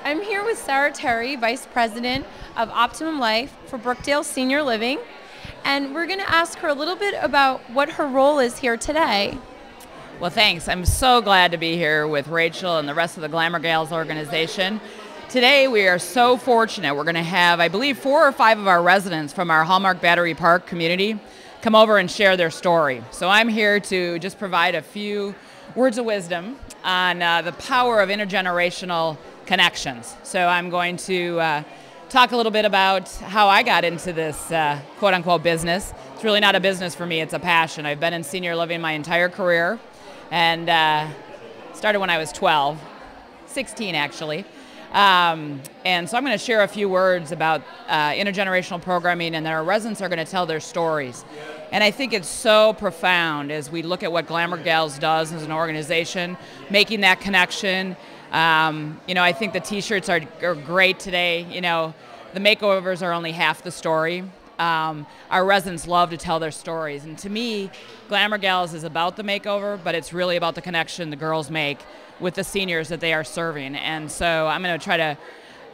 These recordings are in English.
I'm here with Sara Terry, Vice President of Optimum Life for Brookdale Senior Living, and we're going to ask her a little bit about what her role is here today. Well, thanks. I'm so glad to be here with Rachel and the rest of the GlamourGals organization. Today we are so fortunate. We're going to have, I believe, 4 or 5 of our residents from our Hallmark Battery Park community come over and share their story. So I'm here to just provide a few words of wisdom on the power of intergenerational connections. So I'm going to talk a little bit about how I got into this quote-unquote business. It's really not a business for me, it's a passion. I've been in senior living my entire career and started when I was 12, 16 actually. And so I'm going to share a few words about intergenerational programming, and then our residents are going to tell their stories. And I think it's so profound as we look at what GlamourGals does as an organization, making that connection. I think the t-shirts are great today. The makeovers are only half the story. Our residents love to tell their stories. And to me, GlamourGals is about the makeover, but it's really about the connection the girls make with the seniors that they are serving. And so I'm going to try to,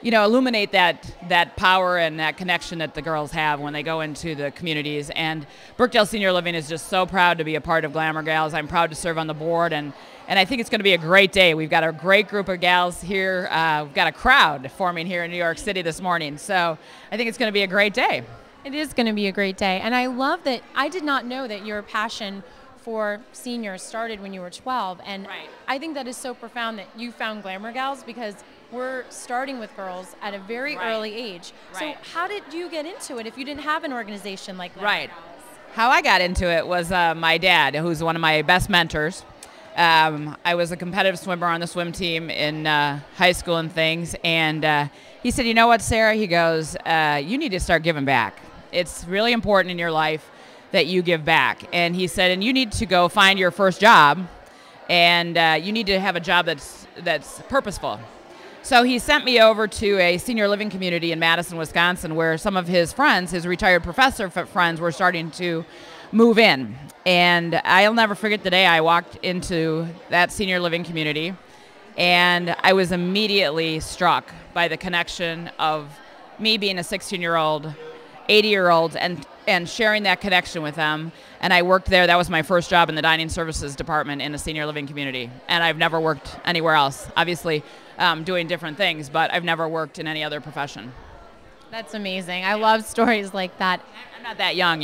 illuminate that power and that connection that the girls have when they go into the communities. And Brookdale Senior Living is just so proud to be a part of GlamourGals. I'm proud to serve on the board, and I think it's going to be a great day. We've got a great group of gals here. We've got a crowd forming here in New York City this morning. So I think it's going to be a great day. It is going to be a great day. And I love that I did not know that your passion for seniors started when you were 12. And right. I think that is so profound that you found GlamourGals, because we're starting with girls at a very right. early age. Right. So how did you get into it if you didn't have an organization like that? Right. How I got into it was my dad, who's one of my best mentors. I was a competitive swimmer on the swim team in high school and things. And he said, you know what, Sarah? He goes, you need to start giving back. It's really important in your life that you give back. And he said, and you need to go find your first job, and you need to have a job that's purposeful. So he sent me over to a senior living community in Madison, Wisconsin, where some of his friends, his retired professor friends, were starting to move in. And I'll never forget the day I walked into that senior living community, and I was immediately struck by the connection of me being a 16-year-old, 80-year-old, and sharing that connection with them. And I worked there. That was my first job in the dining services department in a senior living community. And I've never worked anywhere else, obviously doing different things, but I've never worked in any other profession. That's amazing. I love stories like that. I'm not that young,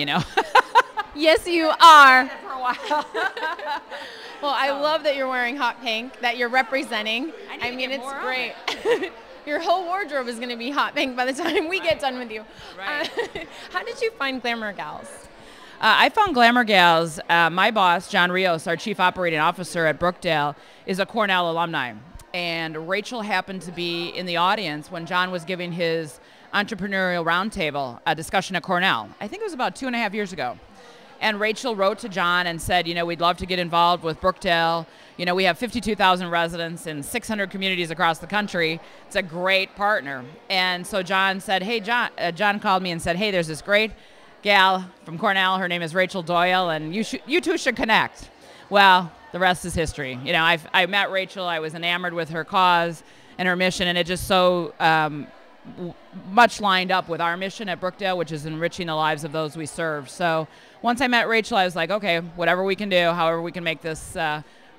Yes, you are. For a while. Well, I love that you're wearing hot pink, that you're representing. I mean, it's great. Your whole wardrobe is going to be hot pink by the time we get done with you. Right. How did you find GlamourGals? I found GlamourGals. My boss, John Rios, our chief operating officer at Brookdale, is a Cornell alumni. And Rachel happened to be in the audience when John was giving his entrepreneurial roundtable, a discussion at Cornell. I think it was about 2.5 years ago. And Rachel wrote to John and said, we'd love to get involved with Brookdale. We have 52,000 residents in 600 communities across the country. It's a great partner. And so John said, hey, John called me and said, hey, there's this great gal from Cornell. Her name is Rachel Doyle, and you two should connect. Well, the rest is history. I met Rachel. I was enamored with her cause and her mission, and it just so much lined up with our mission at Brookdale, which is enriching the lives of those we serve. So once I met Rachel, I was like, okay, whatever we can do, however we can make this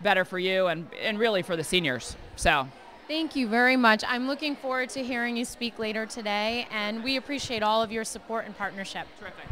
better for you and really for the seniors. So thank you very much. I'm looking forward to hearing you speak later today, and we appreciate all of your support and partnership. Terrific.